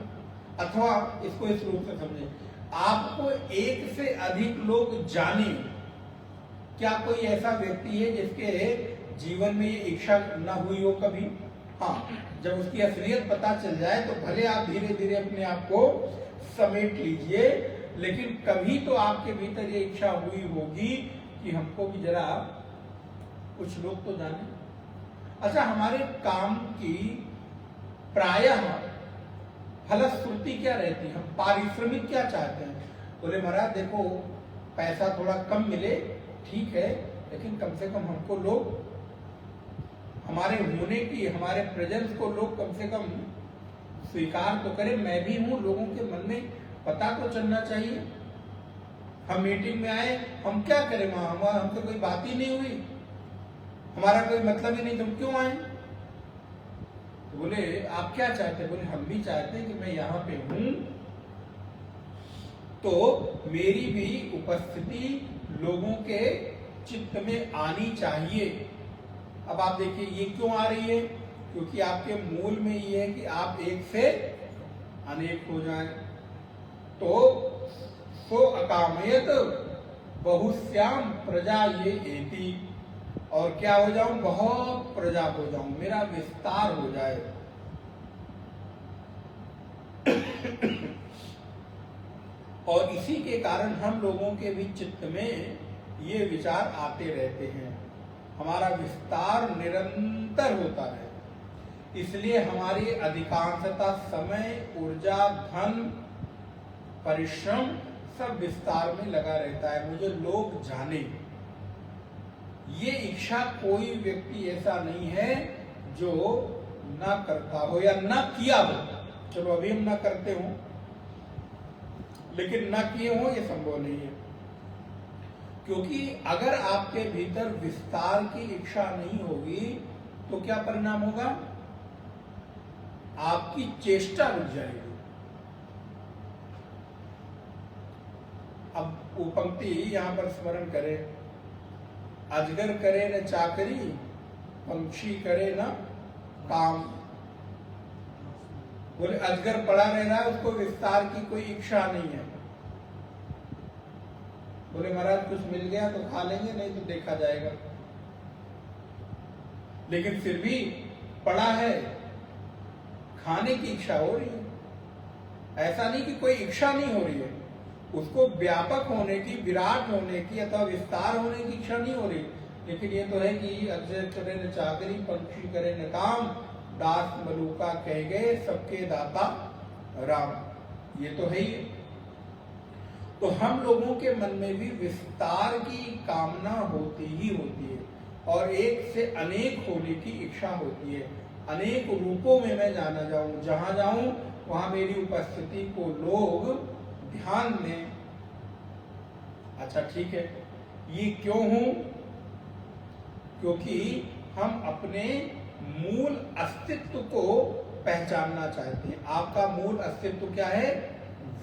अथवा इसको इस रूप से समझे, आपको एक से अधिक लोग जाने। क्या कोई ऐसा व्यक्ति है जिसके जीवन में ये इच्छा ना हुई हो कभी? हाँ, जब उसकी असलियत पता चल जाए तो भले आप धीरे धीरे अपने आप को समेट लीजिए, लेकिन कभी तो आपके भीतर ये इच्छा हुई होगी कि हमको भी जरा कुछ लोग तो जाने। अच्छा, हमारे काम की प्रायः फलश्रुति क्या रहती है? हम पारिश्रमिक क्या चाहते हैं? बोले महाराज देखो पैसा थोड़ा कम मिले ठीक है, लेकिन कम से कम हमको लोग हमारे होने की, हमारे प्रेजेंस को लोग कम से कम स्वीकार तो करें। मैं भी हूं, लोगों के मन में पता तो चलना चाहिए। हम मीटिंग में आए, हम क्या करें वहां? हमसे कोई बात ही नहीं हुई, हमारा कोई मतलब ही नहीं, तुम क्यों आए? तो बोले आप क्या चाहते? बोले हम भी चाहते हैं कि मैं यहाँ पे हूं तो मेरी भी उपस्थिति लोगों के चित्त में आनी चाहिए। अब आप देखिए ये क्यों आ रही है? क्योंकि आपके मूल में ये है कि आप एक से अनेक हो जाएं। तो सो अकामयत बहुश्याम प्रजा ये एति, और क्या हो जाऊं? बहुत प्रजा हो जाऊं, मेरा विस्तार हो जाए। और इसी के कारण हम लोगों के भी चित्त में ये विचार आते रहते हैं, हमारा विस्तार निरंतर होता है। इसलिए हमारी अधिकांशतः समय, ऊर्जा, धन, परिश्रम सब विस्तार में लगा रहता है, मुझे लोग जाने। ये इच्छा कोई व्यक्ति ऐसा नहीं है जो ना करता हो या ना किया हो। चलो अभी हम ना करते हो, लेकिन ना किए हो ये संभव नहीं है, क्योंकि अगर आपके भीतर विस्तार की इच्छा नहीं होगी तो क्या परिणाम होगा? आपकी चेष्टा रुक जाएगी। अब वो पंक्ति यहां पर स्मरण करें, अजगर करे न चाकरी, पंछी करे न काम। बोले अजगर पड़ा रह रहा है, उसको विस्तार की कोई इच्छा नहीं है। बोले महाराज कुछ मिल गया तो खा लेंगे, नहीं तो देखा जाएगा। लेकिन फिर भी पड़ा है, खाने की इच्छा हो रही है। ऐसा नहीं कि कोई इच्छा नहीं हो रही है, उसको व्यापक होने की, विराट होने की अथवा विस्तार होने की इच्छा नहीं हो रही। लेकिन ये तो है कि अजगर करे न चाकरी, पंछी करे न काम, दास मलूका कह गए सबके दाता राम। ये तो है ही। तो हम लोगों के मन में भी विस्तार की कामना होती ही होती है, और एक से अनेक होने की इच्छा होती है। अनेक रूपों में मैं जाना जाऊं, जहां जाऊं वहां मेरी उपस्थिति को लोग ध्यान दें। अच्छा ठीक है, ये क्यों हूं? क्योंकि हम अपने मूल अस्तित्व को पहचानना चाहते हैं। आपका मूल अस्तित्व क्या है?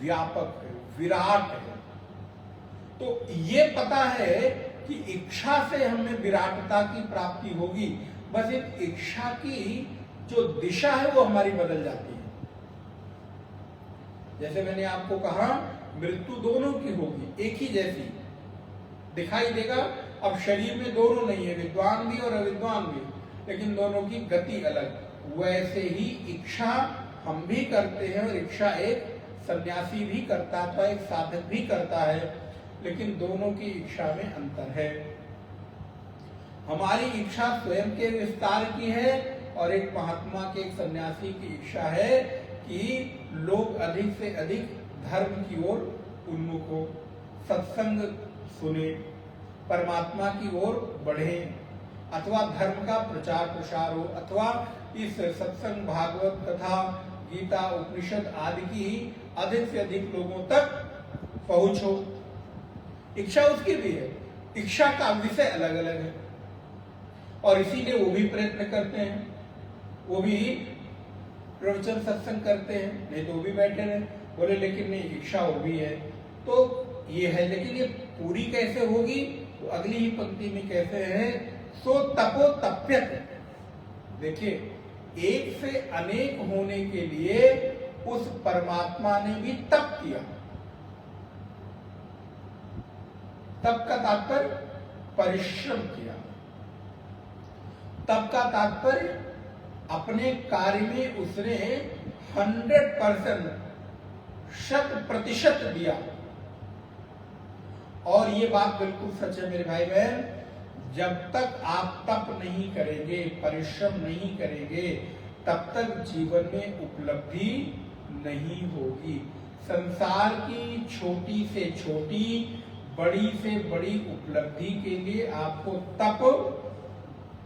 व्यापक है, विराट है। तो ये पता है कि इच्छा से हमें विराटता की प्राप्ति होगी, बस एक इच्छा की जो दिशा है वो हमारी बदल जाती है। जैसे मैंने आपको कहा, मृत्यु दोनों की होगी, एक ही जैसी दिखाई देगा। अब शरीर में दोनों नहीं है, विद्वान भी और अविद्वान भी, लेकिन दोनों की गति अलग। वैसे ही इच्छा हम भी करते हैं, और इच्छा एक सन्यासी भी करता है, तो एक साधक भी करता है, लेकिन दोनों की इच्छा में अंतर है। हमारी इच्छा स्वयं के विस्तार की है, और एक महात्मा के, एक सन्यासी की इच्छा है कि लोग अधिक से अधिक धर्म की ओर उन्मुख हो, सत्संग सुने, परमात्मा की ओर बढ़े, अथवा धर्म का प्रचार प्रसार हो, अथवा इस सत्संग, भागवत कथा, गीता, उपनिषद आदि की अधिक से अधिक लोगों तक पहुंच हो। इच्छा उसकी भी है, इच्छा का विषय अलग अलग है, और इसीलिए वो भी प्रयत्न करते हैं, वो भी प्रवचन सत्संग करते हैं, नहीं तो वो भी बैठे रहे। बोले लेकिन नहीं, इच्छा वो भी है। तो ये है, लेकिन ये पूरी कैसे होगी? तो अगली ही पंक्ति में कहते हैं, सो तपो तप्यत। देखिए, एक से अनेक होने के लिए उस परमात्मा ने भी तप किया। तप का तात्पर्य परिश्रम किया। तप का तात्पर्य अपने कार्य में उसने 100%, 100% दिया। और ये बात बिल्कुल सच है मेरे भाई बहन, जब तक आप तप नहीं करेंगे, परिश्रम नहीं करेंगे, तब तक जीवन में उपलब्धि नहीं होगी। संसार की छोटी से छोटी, बड़ी से बड़ी उपलब्धि के लिए आपको तप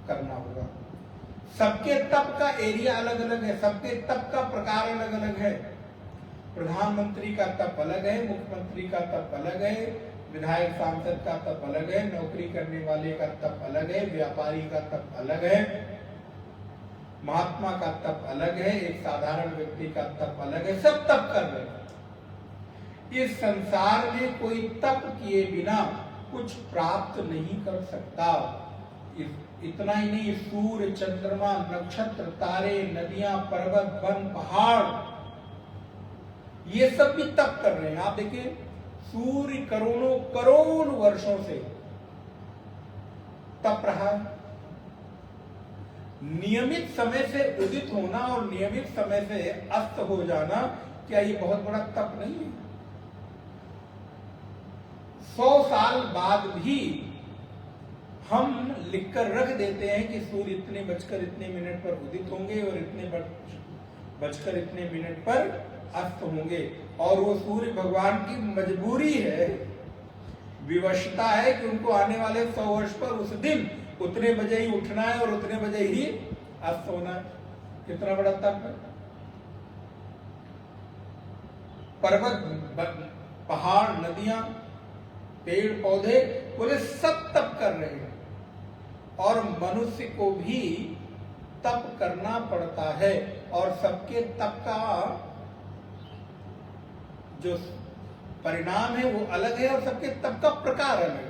करना होगा। सबके तप का एरिया अलग अलग है, सबके तप का प्रकार अलग अलग है। प्रधानमंत्री का तप अलग है, मुख्यमंत्री का तप अलग है, विधायक सांसद का तप अलग है, नौकरी करने वाले का तप अलग है, व्यापारी का तप अलग है, महात्मा का तप अलग है, एक साधारण व्यक्ति का तप अलग है। सब तप कर रहे हैं। इस संसार में कोई तप किए बिना कुछ प्राप्त नहीं कर सकता। इतना ही नहीं, सूर्य, चंद्रमा, नक्षत्र, तारे, नदियां, पर्वत, वन, पहाड़, ये सब भी तप कर रहे हैं। आप देखिए, सूर्य करोड़ों करोड़ वर्षों से तप रहा है। नियमित समय से उदित होना और नियमित समय से अस्त हो जाना, क्या ये बहुत बड़ा तप नहीं है? 100 साल बाद भी हम लिखकर रख देते हैं कि सूर्य इतने बजकर इतने मिनट पर उदित होंगे और इतने बजकर इतने मिनट पर अस्त होंगे, और वो सूर्य भगवान की मजबूरी है, विवशता है कि उनको आने वाले 100 वर्ष पर उस दिन उतने बजे ही उठना है और उतने बजे ही अस्त होना है। कितना बड़ा तप है। पर्वत, पहाड़, नदियां, पेड़ पौधे बोले सब तप कर रहे हैं, और मनुष्य को भी तप करना पड़ता है, और सबके तप का जो परिणाम है वो अलग है और सबके तप का प्रकार अलग है।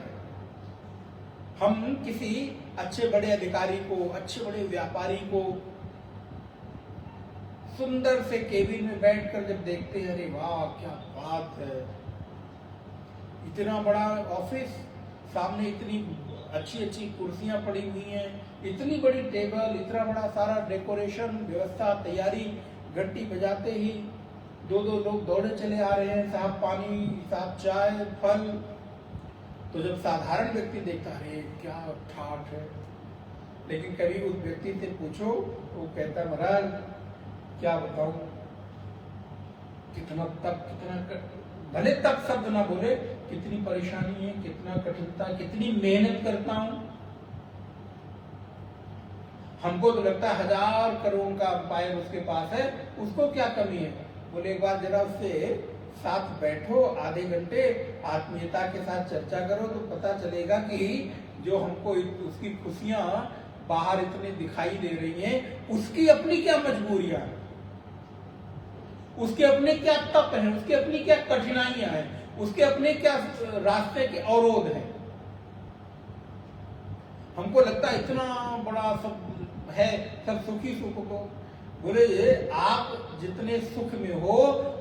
हम किसी अच्छे बड़े अधिकारी को, अच्छे बड़े व्यापारी को सुंदर से केबिन में बैठकर जब देखते हैं, अरे वाह क्या बात है, इतना बड़ा ऑफिस, सामने इतनी अच्छी अच्छी कुर्सियां पड़ी हुई हैं, इतनी बड़ी टेबल, इतना बड़ा सारा डेकोरेशन, व्यवस्था, तैयारी, घंटी बजाते ही 2-2 लोग दौड़े चले आ रहे हैं, साहब पानी, साहब चाय, फल। तो जब साधारण व्यक्ति देखता है क्या ठाठ है, लेकिन कभी उस व्यक्ति से पूछो, वो कहता महाराज क्या बताऊं, कितना तप, भले तप शब्द ना बोले, कितनी परेशानी है, कितना कठिनता, कितनी मेहनत करता हूं। हमको तो लगता है 1000 करोड़ का अंपायर उसके पास है, उसको क्या कमी है। बोले एक बार जरा उससे साथ बैठो, आधे घंटे आत्मीयता के साथ चर्चा करो, तो पता चलेगा कि जो हमको उसकी खुशियां बाहर इतने दिखाई दे रही हैं, उसकी अपनी क्या मजबूरियां हैं, उसके अपने क्या तप हैं, उसकी अपनी क्या कठिनाइयां हैं, उसके अपने क्या रास्ते के अवरोध हैं। हमको लगता है इतना बड़ा सब है, सब सुखी सुख को। बोले आप जितने सुख में हो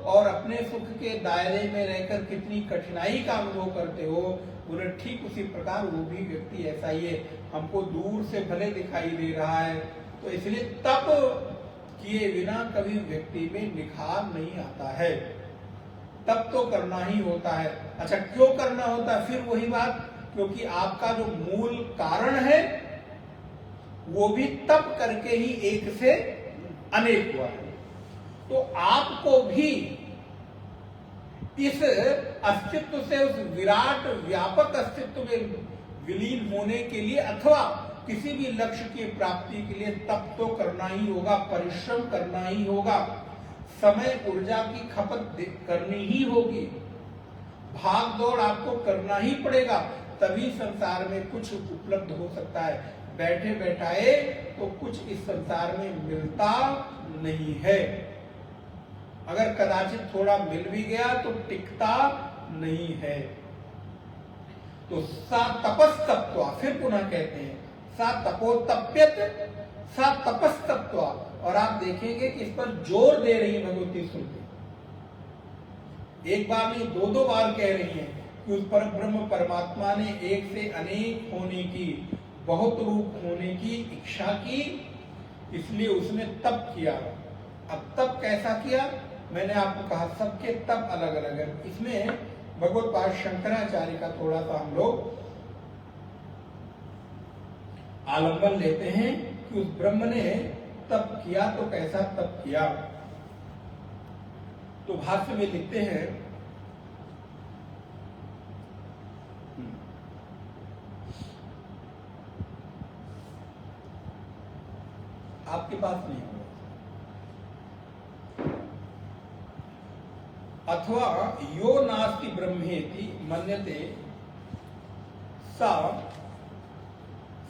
और अपने सुख के दायरे में रहकर कितनी कठिनाई का अनुभव करते हो, बोले ठीक उसी प्रकार वो भी व्यक्ति ऐसा ही है, हमको दूर से भले दिखाई दे रहा है। तो इसलिए तप किए बिना कभी व्यक्ति में निखार नहीं आता है, तप तो करना ही होता है। अच्छा क्यों करना होता है, फिर वही बात, क्योंकि आपका जो मूल कारण है वो भी तप करके ही एक से अनेक हुआ है। तो आपको भी इस अस्तित्व से उस विराट व्यापक अस्तित्व में विलीन होने के लिए अथवा किसी भी लक्ष्य की प्राप्ति के लिए तप तो करना ही होगा, परिश्रम करना ही होगा, समय ऊर्जा की खपत करनी ही होगी, भाग दौड़ आपको करना ही पड़ेगा, तभी संसार में कुछ उपलब्ध हो सकता है। बैठे बैठाए तो कुछ इस संसार में मिलता नहीं है, अगर कदाचित थोड़ा मिल भी गया तो टिकता नहीं है। तो सा तपस्तप्त्वा, फिर पुनः कहते हैं सा तपोतप्यत सा तपस्तप्त्वा, और आप देखेंगे कि इस पर जोर दे रही है भगवती श्रुति, एक बार नहीं 2-2 बार कह रही है कि उस पर ब्रह्म परमात्मा ने एक से अनेक होने की, बहुत रूप होने की इच्छा की, इसलिए उसने तप किया। अब तप कैसा किया, मैंने आपको कहा सबके तप अलग अलग है। इसमें भगवत पाद शंकराचार्य का थोड़ा सा हम लोग आलंबन लेते हैं कि उस ब्रह्म ने तप किया तो कैसा तप किया। तो भाष्य में लिखते हैं, आपके पास नहीं होगा, अथवा यो नास्ति ब्रह्मेति मन्यते सा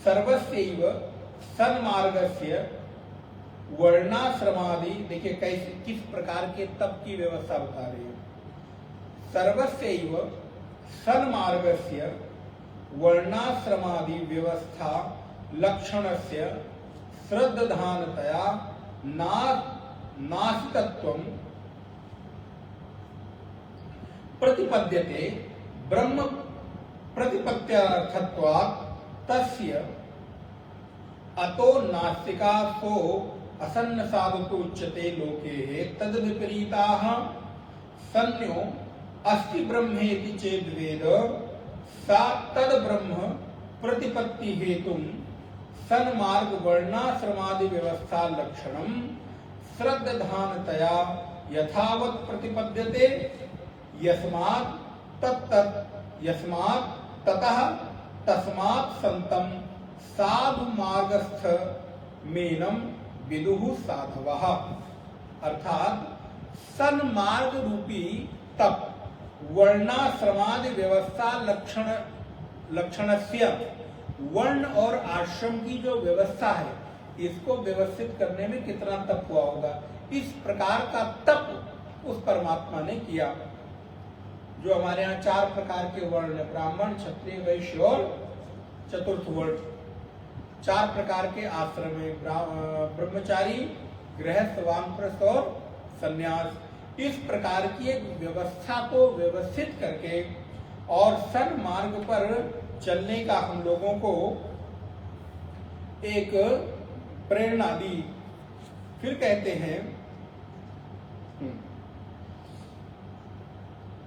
सर्वस्यैव सन्मार्गस्य वर्णाश्रमादि। देखिए कैसे किस प्रकार के तप की व्यवस्था बता रही है। सर्वस्यैव सन्मार्गस्य वर्णाश्रमादि व्यवस्था लक्षणस्य श्रद्धानतया नास्तित्वं प्रतिपद्यते ब्रह्म प्रतिपत्त्यर्थत्वात् तस्य अतो नास्तिका सो असन्न साधुतो उच्यते लोके तद विपरीताः सन्यो अस्ति ब्रह्मेति चेद् वेद सा तद ब्रह्म प्रतिपत्ति हेतुम सन्मार्ग वर्णाश्रमादि व्यवस्था लक्षणम श्रद्धानतया यथावत प्रतिपद्यते यस्मात् ततः तस्मात् संतम साधु मार्गस्थ मेनम विदुः साधवः। अर्थात सन्मार्ग रूपी तप वर्णाश्रमादि व्यवस्था लक्षणस्य वर्ण और आश्रम की जो व्यवस्था है इसको व्यवस्थित करने में कितना तप हुआ होगा, इस प्रकार का तप उस परमात्मा ने किया। जो हमारे यहाँ 4 प्रकार के वर्ण है, ब्राह्मण, क्षत्रिय, वैश्य और चतुर्थ वर्ण, 4 प्रकार के आश्रम है, ब्रह्मचारी, गृहस्थ, वानप्रस्थ और संन्यास। इस प्रकार की एक व्यवस्था को व्यवस्थित करके और सन्मार्ग पर चलने का हम लोगों को एक प्रेरणा दी। फिर कहते हैं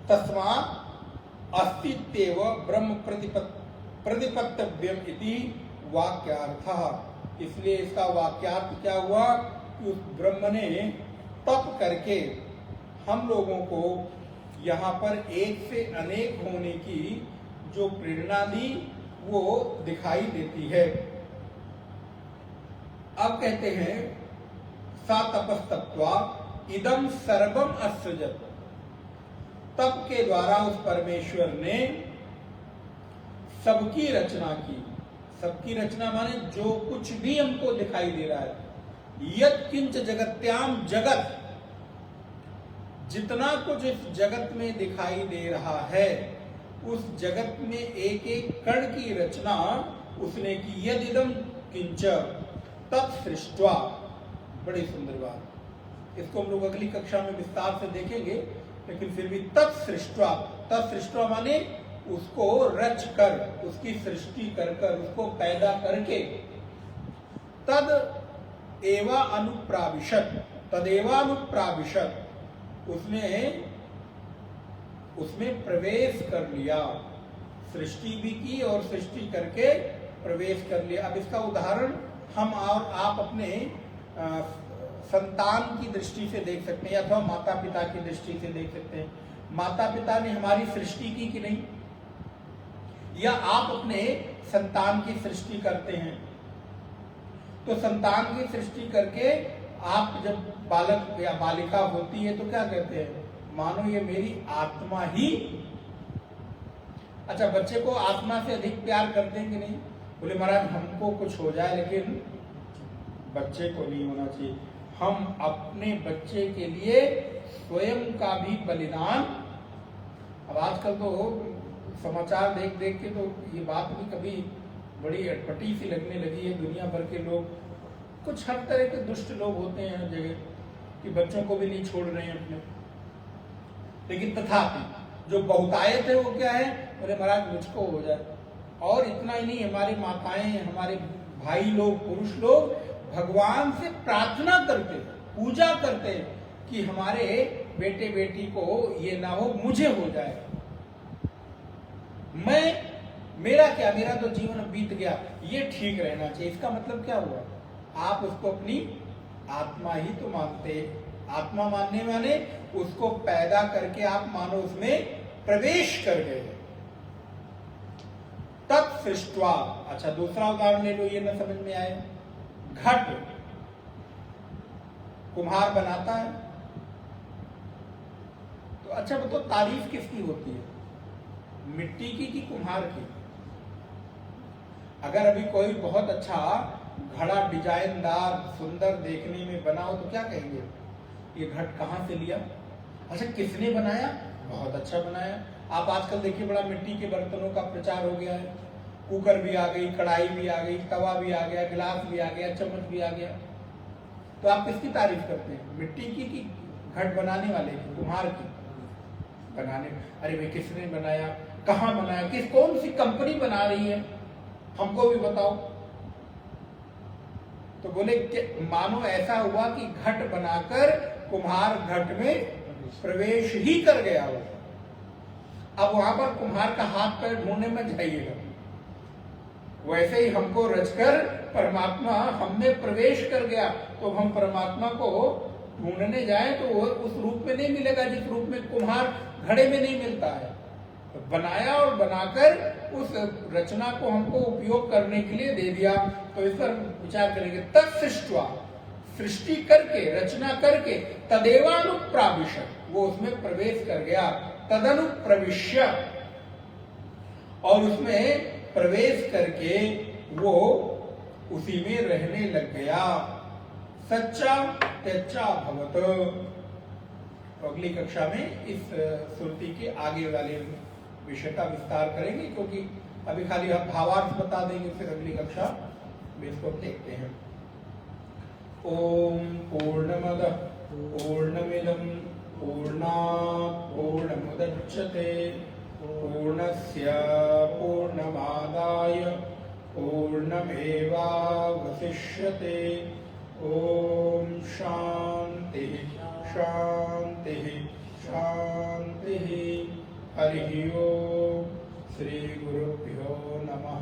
तस्मात् अस्तित्वेव ब्रह्म प्रतिपत्तव्यम इति वाक्यार्थः। इसलिए इसका वाक्यार्थ क्या हुआ कि उस ब्रह्म ने तप करके हम लोगों को यहाँ पर एक से अनेक होने की जो प्रेरणा दी वो दिखाई देती है। अब कहते हैं सा तपस्तप्त्वा इदम सर्वम असृजत। तप के द्वारा उस परमेश्वर ने सबकी रचना की। सबकी रचना माने जो कुछ भी हमको दिखाई दे रहा है, यत् किंच जगत्याम जगत, जितना कुछ इस जगत में दिखाई दे रहा है उस जगत में एक एक कण की रचना उसने की। यदिदम किंच तत्सृष्ट्वा। बड़ी सुंदर बात, इसको हम लोग अगली कक्षा में विस्तार से देखेंगे, लेकिन फिर भी तत्सृष्ट्वा, तत्सृष्ट्वा माने उसको रच कर, उसकी सृष्टि कर कर, उसको पैदा करके, तद एवा अनुप्राविशत, तदेवा अनुप्राविशत, उसमें प्रवेश कर लिया। सृष्टि भी की और सृष्टि करके प्रवेश कर लिया। अब इसका उदाहरण हम और आप अपने संतान की दृष्टि से देख सकते हैं अथवा माता पिता की दृष्टि से देख सकते हैं। माता पिता ने हमारी सृष्टि की कि नहीं, या आप अपने संतान की सृष्टि करते हैं। तो संतान की सृष्टि करके आप जब बालक या बालिका होती है तो क्या कहते हैं, मानो ये मेरी आत्मा ही। अच्छा, बच्चे को आत्मा से अधिक प्यार करते हैं कि नहीं? बोले महाराज हमको कुछ हो जाए लेकिन बच्चे को नहीं होना चाहिए। हम अपने बच्चे के लिए स्वयं का भी बलिदान। अब आजकल तो समाचार देख देख के तो ये बात भी कभी बड़ी अटपटी सी लगने लगी है। दुनिया भर के लोग, कुछ हर तरह के दुष्ट लोग होते हैं हर जगह, कि बच्चों को भी नहीं छोड़ रहे हैं अपने। लेकिन तथापि जो बहुतायत है वो क्या है, बोले महाराज मुझको हो जाए। और इतना ही नहीं, हमारी माताएं, हमारे भाई लोग, पुरुष लोग भगवान से प्रार्थना करते, पूजा करते कि हमारे बेटे बेटी को ये ना हो, मुझे हो जाए। मेरा क्या, मेरा तो जीवन बीत गया, ये ठीक रहना चाहिए। इसका मतलब क्या हुआ, आप उसको अपनी आत्मा ही तो मानते। आत्मा मानने माने उसको पैदा करके आप मानो उसमें प्रवेश कर गए। तत्सृष्ट्वा। अच्छा, दूसरा उदाहरण ले लो, ये न समझ में आए। घट कुम्हार बनाता है तो अच्छा बताओ, तारीफ किसकी होती है, मिट्टी की कि कुम्हार की? अगर अभी कोई बहुत अच्छा घड़ा डिजाइनदार सुंदर देखने में बना हो तो क्या कहेंगे, ये घट कहां से लिया? अच्छा, किसने बनाया? बहुत अच्छा बनाया। आप आजकल देखिए बड़ा मिट्टी के बर्तनों का प्रचार हो गया है। कुकर भी आ गई, कढ़ाई भी आ गई, तवा भी आ गया, गिलास भी आ गया, चम्मच भी आ गया। तो आप किसकी तारीफ करते हैं, मिट्टी की कि घट बनाने वाले की, कुम्हार की? बनाने। अरे भाई किसने बनाया, कहाँ बनाया, किस कौन सी कंपनी बना रही है, हमको भी बताओ। तो बोले मानो ऐसा हुआ कि घट बनाकर कुम्हार घट में प्रवेश ही कर गया हो। अब वहां पर कुम्हार का हाथ पैर ढूंढने में जाइएगा, वैसे ही हमको रचकर परमात्मा हम में प्रवेश कर गया। तो हम परमात्मा को ढूंढने जाए तो वो उस रूप में नहीं मिलेगा जिस रूप में कुम्हार घड़े में नहीं मिलता है। बनाया और बनाकर उस रचना को हमको उपयोग करने के लिए दे दिया। तो इस पर विचार करेंगे। तत्सृष्ट्वा, सृष्टि करके, रचना करके, तदेवानुप्राविशत, वो उसमें प्रवेश कर गया। तदनुप्रविश्य, और उसमें प्रवेश करके वो उसी में रहने लग गया। सच्चा त्यच्चा भवत। तो अगली कक्षा में इस श्रुति के आगे वाले विषय का विस्तार करेंगे, क्योंकि अभी खाली हम भावार्थ बता देंगे, फिर अगली कक्षा में इसको देखते हैं। ओम पूर्णमदः पूर्णमिदं पूर्णात् पूर्णमुदच्यते पूर्णस्य पूर्णमादाय पूर्णमेवावशिष्यते। ओम शांति शांति शांति। हरि ओम। श्री गुरुभ्यो नमः।